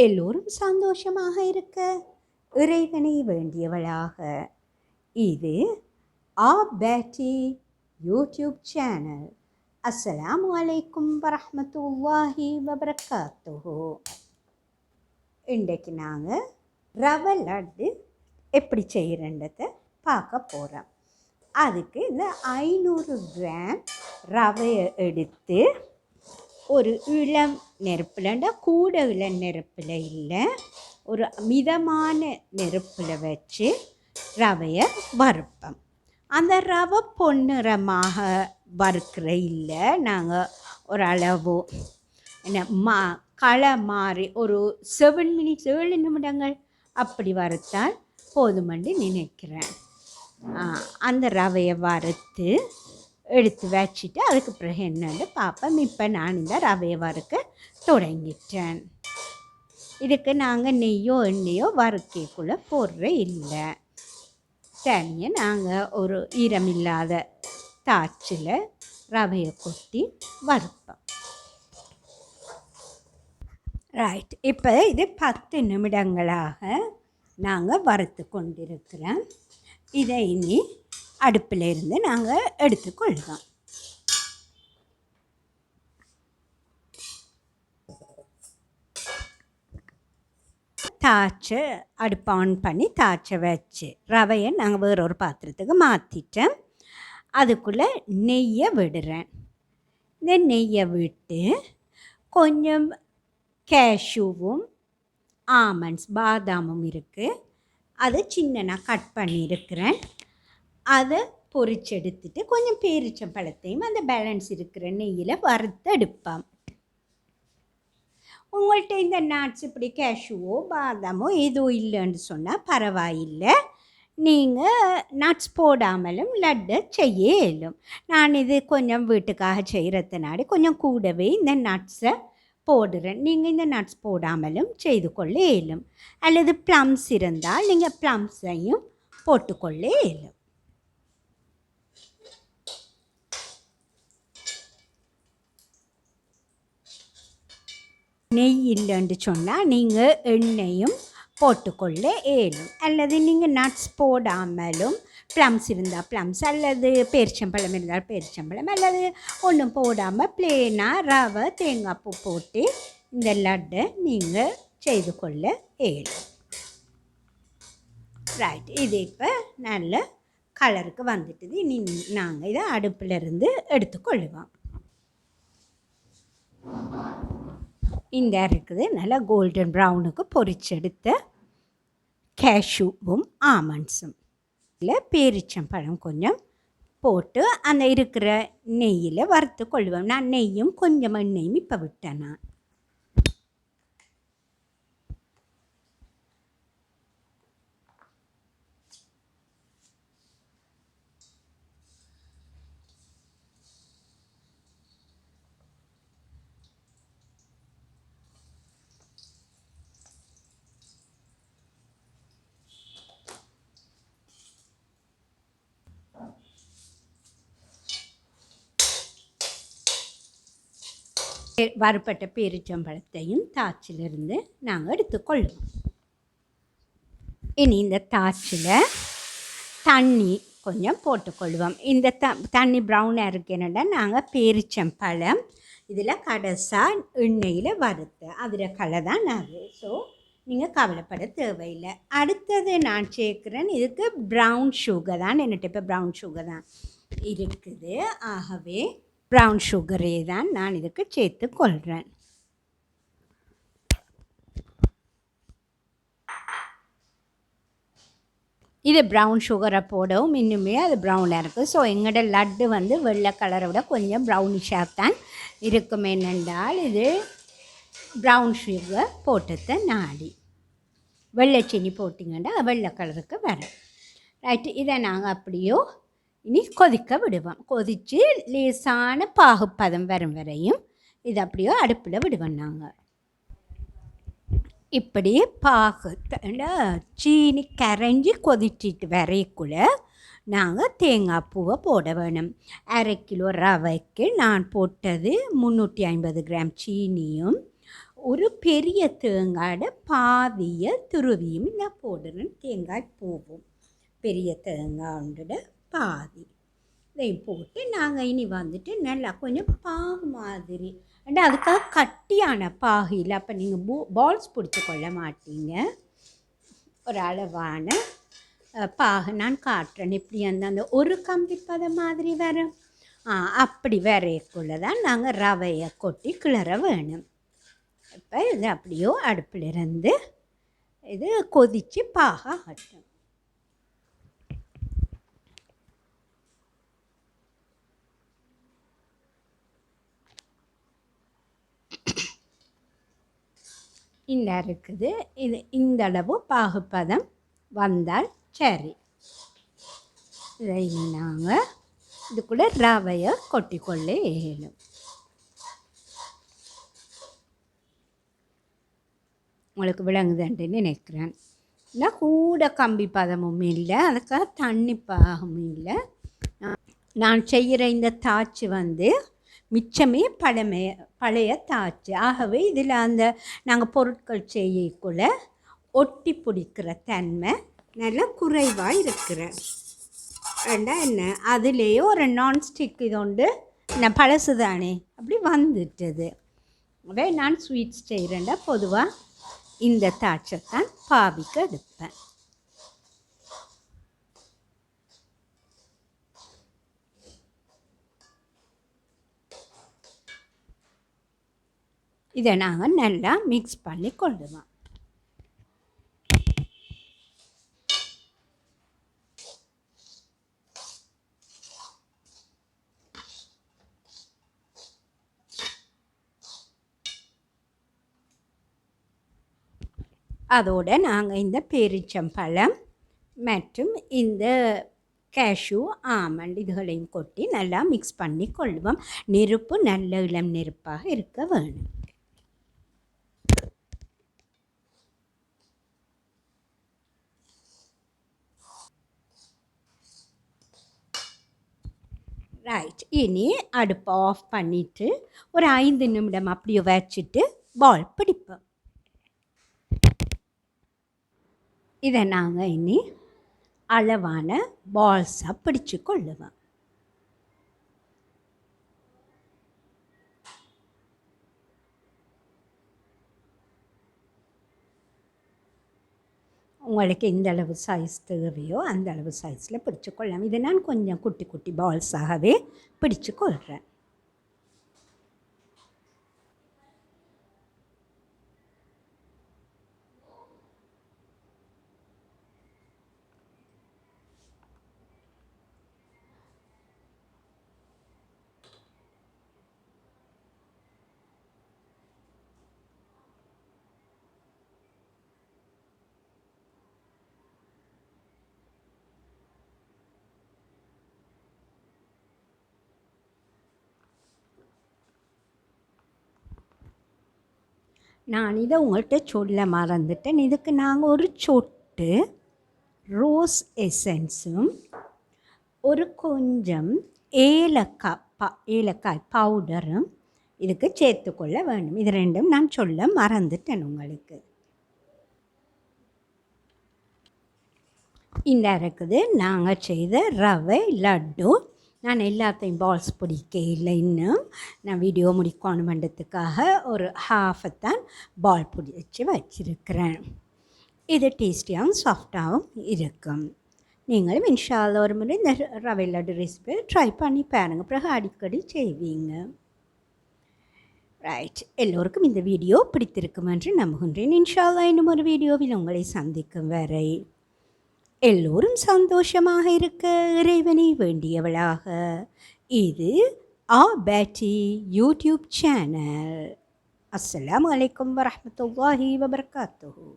எல்லோரும் சந்தோஷமாக இருக்க இறைவனை வேண்டியவளாக. இது பேட்டி யூடியூப் சேனல். அஸ்ஸலாமு அலைக்கும் வரஹ்மத்துல்லாஹி வபரகாத்துஹு. இன்றைக்கு நாங்கள் ரவை லட்டு எப்படி செய்கிறன்றதை பார்க்க போகிறோம். அதுக்கு இந்த 500 கிராம் ரவையை எடுத்து ஒரு இளம் நெருப்பில்ண்டா கூட இளம் நெருப்பில் இல்லை, ஒரு மிதமான நெருப்பில் வச்சு ரவையை வறுப்போம். அந்த ரவை பொன்னிறமாக வறுக்கிற இல்லை, நாங்கள் ஓரளவு என்ன களை மாறி ஒரு 7 மினிட்ஸ் 7 நிமிடங்கள் அப்படி வறுத்தால் போதுமென்று நினைக்கிறேன். அந்த ரவையை வறுத்து எடுத்து வச்சுட்டு அதுக்கு பிறகு என்னன்னு பார்ப்போம். இப்போ நான் இந்த ரவையை வறுக்க தொடங்கிட்டேன். இதுக்கு நாங்கள் நெய்யோ எண்ணெயோ வறுக்கைக்குள்ளே போடுற இல்லை. தனியாக நாங்கள் ஒரு ஈரமில்லாத தாச்சில் ரவையை கொட்டி வறுப்போம். ரைட், இப்போ இது 10 நிமிடங்களாக நாங்கள் வறுத்து கொண்டிருக்கிறோம். இதை இனி அடுப்பில் இருந்து நாங்கள் எடுத்துக்கொள்வோம். தாய்ச்சை அடுப்பு ஆன் பண்ணி தாய்ச்சை வச்சு ரவையை நாங்கள் வேறொரு பாத்திரத்துக்கு மாற்றிட்டோம். அதுக்குள்ளே நெய்யை விடுறேன். இந்த நெய்யை விட்டு கொஞ்சம் கேஷ்யூவும் ஆமண்ட்ஸ் பாதாமும் இருக்குது, அது சின்னனா கட் பண்ணியிருக்கிறேன். அதை பொரிச்செடுத்துட்டு கொஞ்சம் பேரிச்சம்பழத்தையும் அந்த பேலன்ஸ் இருக்கிற நெய்யில் வறுத்தெடுப்போம். உங்கள்கிட்ட இந்த நட்ஸ் இப்படி கேஷ்யூவோ பாதாமோ ஏதோ இல்லைன்னு சொன்னால் பரவாயில்லை, நீங்கள் நட்ஸ் போடாமலும் லட்டை செய்ய இயலும். நான் இது கொஞ்சம் வீட்டுக்காக செய்கிறதுனாடி கொஞ்சம் கூடவே இந்த நட்ஸை போடுறேன். நீங்கள் இந்த நட்ஸ் போடாமலும் செய்து கொள்ள இயலும். அல்லது ப்ளம்ஸ் இருந்தால் நீங்கள் ப்ளம்ஸையும் போட்டுக்கொள்ள இயலும். நெய் இல்லைன்னு சொன்னால் நீங்கள் எண்ணெயும் போட்டுக்கொள்ள இயலும். அல்லது நீங்கள் நட்ஸ் போடாமலும் ப்ளம்ஸ் இருந்தால் ப்ளம்ஸ், அல்லது பேரிச்சம்பழம் இருந்தால் பேரிச்சம்பழம், அல்லது ஒன்றும் போடாமல் ப்ளேனாக ரவை தேங்காய் பூ போட்டு இந்த லட்டை நீங்கள் செய்து கொள்ள இயலும். ரைட், இது இப்போ நல்ல கலருக்கு வந்துட்டுது. இனி நாங்கள் இதை அடுப்பில் இருந்து எடுத்துக்கொள்ளுவோம். இந்த இருக்குது நல்லா கோல்டன் ப்ரௌனுக்கு பொரிச்செடுத்த கேஷ்யூவும் ஆமண்ட்ஸும் இல்லை பேரிச்சம்பழம் கொஞ்சம் போட்டு அந்த இருக்கிற நெய்யில் வறுத்து கொள்ளுவோம். நான் நெய்யும் கொஞ்சம் எண்ணெயும் இப்போ விட்டேன். நான் வறுப்பட்ட பேரிச்சம்பழத்தையும் தாய்ச்சிலிருந்து நாங்கள் எடுத்துக்கொள்வோம். இனி இந்த தாய்ச்சில் தண்ணி கொஞ்சம் போட்டுக்கொள்வோம். இந்த தண்ணி ப்ரௌனாக இருக்கேன்னா நாங்கள் பேரிச்சம்பழம் இதில் கடைசாக எண்ணெயில் வறுத்து அதில் கலர் தான் அது. ஸோ நீங்கள் கவலைப்பட தேவையில்லை. அடுத்தது நான் சேர்க்குறேன், இதுக்கு ப்ரௌன் சுகர் தான். என்னட்டு இப்போ ப்ரௌன் சுகர் தான் இருக்குது. ஆகவே ப்ரௌன் சுகரே தான் நான் இதுக்கு சேர்த்து கொள்கிறேன். இது ப்ரௌன் சுகரை போடவும் இன்னுமே அது ப்ரௌனாக இருக்குது. ஸோ எங்களோட லட்டு வந்து வெள்ளை கலரை விட கொஞ்சம் ப்ரௌனிஷாக தான் இருக்கும். என்னென்றால் இது ப்ரௌன் சுகர் போட்டதை நாடி வெள்ளை சீனி போட்டிங்கன்னா வெள்ளை கலருக்கு வரும். ரைட்டு, இதை நாங்கள் அப்படியோ இனி கொதிக்க விடுவோம். கொதித்து லேசான பாகுப்பதம் வரும் வரையும் இது அப்படியோ அடுப்பில் விடுவோம். நாங்கள் இப்படி பாகு சீனி கரைஞ்சி கொதிச்சிட்டு வரைக்குள்ளே நாங்கள் தேங்காய் பூவை போட வேணும். 1/2 கிலோ ரவைக்கு நான் போட்டது 350 கிராம் சீனியும் ஒரு பெரிய தேங்காயோட பாதியை துருவியும் நான் போடுறேன். தேங்காய் பூவும் பெரிய தேங்காயோட பாதி இதையும் போட்டு நாங்கள் இனி வந்துட்டு நல்லா கொஞ்சம் பாகு மாதிரி அண்ட் அதுக்காக கட்டியான பாகு இல்லை. அப்போ நீங்கள் பால்ஸ் பிடிச்சி கொள்ள மாட்டீங்க. ஒரு அளவான பாகு நான் காட்டுறேன். எப்படி அந்த ஒரு கம்பி பதம் மாதிரி வரும். அப்படி வரையக்குள்ள தான் நாங்கள் ரவையை கொட்டி கிளற வேணும். இப்போ இது அப்படியோ அடுப்பிலிருந்து இது கொதித்து பாகாகட்டும். இந்த இருக்குது. இது இந்தளவு பாகுப்பதம் வந்தால் சரி. இதை நாங்கள் இதுக்குள்ளே ரவையை கொட்டிக்கொள்ள இயலும். உங்களுக்கு விளங்குதுன்னு நினைக்கிறேன். இல்லை கூட கம்பி பதமும் இல்லை, அதுக்காக தண்ணி பாகமும் இல்லை. நான் செய்கிற இந்த தாச்சு மிச்சமே பழைய தாச்சு. ஆகவே இதில் நாங்கள் பொருட்கள் செய்யக்குள்ள ஒட்டி பிடிக்கிற தன்மை நல்லா குறைவாக இருக்கிற ரெண்டா என்ன அதுலேயே ஒரு நான்ஸ்டிக் இது உண்டு. நான் பழசு தானே அப்படி வந்துட்டுது. அவே நான் ஸ்வீட்ஸ் செய்கிறேன்டா பொதுவாக இந்த தாட்சைத்தான் பாவிக்க எடுப்பேன். இதை நாங்கள் நல்லா மிக்ஸ் பண்ணி கொள்ளுவோம். அதோடு நாங்கள் இந்த பேரிச்சம்பழம் மற்றும் இந்த கேஷ்யூ ஆமண்ட் இதுகளையும் கொட்டி நல்லா மிக்ஸ் பண்ணி கொள்வோம். நெருப்பு நல்ல இளம் நெருப்பாக இருக்க வேணும். ரைட். இனி அடுப்பை ஆஃப் பண்ணிவிட்டு ஒரு 5 நிமிடம் அப்படியே வச்சுட்டு பால் பிடிப்போம். இதை நாங்கள் இனி அளவான பால்ஸாக பிடிச்சு கொள்ளுவோம். உங்களுக்கு எந்த அளவு சைஸ் தேவையோ அந்த அளவு சைஸில் பிடிச்சு கொள்ளலாம். இதை நான் கொஞ்சம் குட்டி குட்டி பால்ஸாகவே பிடிச்சு கொள்கிறேன். நான் இதை உங்கள்கிட்ட சொல்ல மறந்துட்டேன். இதுக்கு நாங்கள் ஒரு சொட்டு ரோஸ் எசன்ஸும் ஒரு கொஞ்சம் ஏலக்காய் பவுடரும் இதுக்கு சேர்த்துக்கொள்ள வேண்டும். இது ரெண்டும் நான் சொல்ல மறந்துட்டேன் உங்களுக்கு. இந்த இருக்குது நாங்கள் செய்த ரவை லட்டு. நான் எல்லாத்தையும் பால்ஸ் பிடிக்க இல்லை இன்னும். நான் வீடியோ முடிக்கணுமன்றதுக்காக ஒரு ஹாஃபத்தான் பால் பிடிச்சி வச்சிருக்கிறேன். இது டேஸ்டியாகவும் சாஃப்டாகவும் இருக்கும். நீங்களும் இன்ஷா அல்லாஹ் ஒரு முறை இந்த ரவை லட்டு ரெசிபியை ட்ரை பண்ணி பாருங்கள். பிறகு அடிக்கடி செய்வீங்க. ரைட். எல்லோருக்கும் இந்த வீடியோ பிடித்திருக்கும் என்று நம்புகின்றேன். இன்ஷா அல்லாஹ் இன்னும் ஒரு வீடியோவில் உங்களை சந்திக்கும் வரை எல்லோரும் சந்தோஷமாக இருக்க இறைவனை வேண்டியவளாக. இது பேட்டி யூடியூப் சேனல். அஸ்ஸலாமு அலைக்கும் வரஹ்மத்துல்லாஹி வபரகாத்துஹு.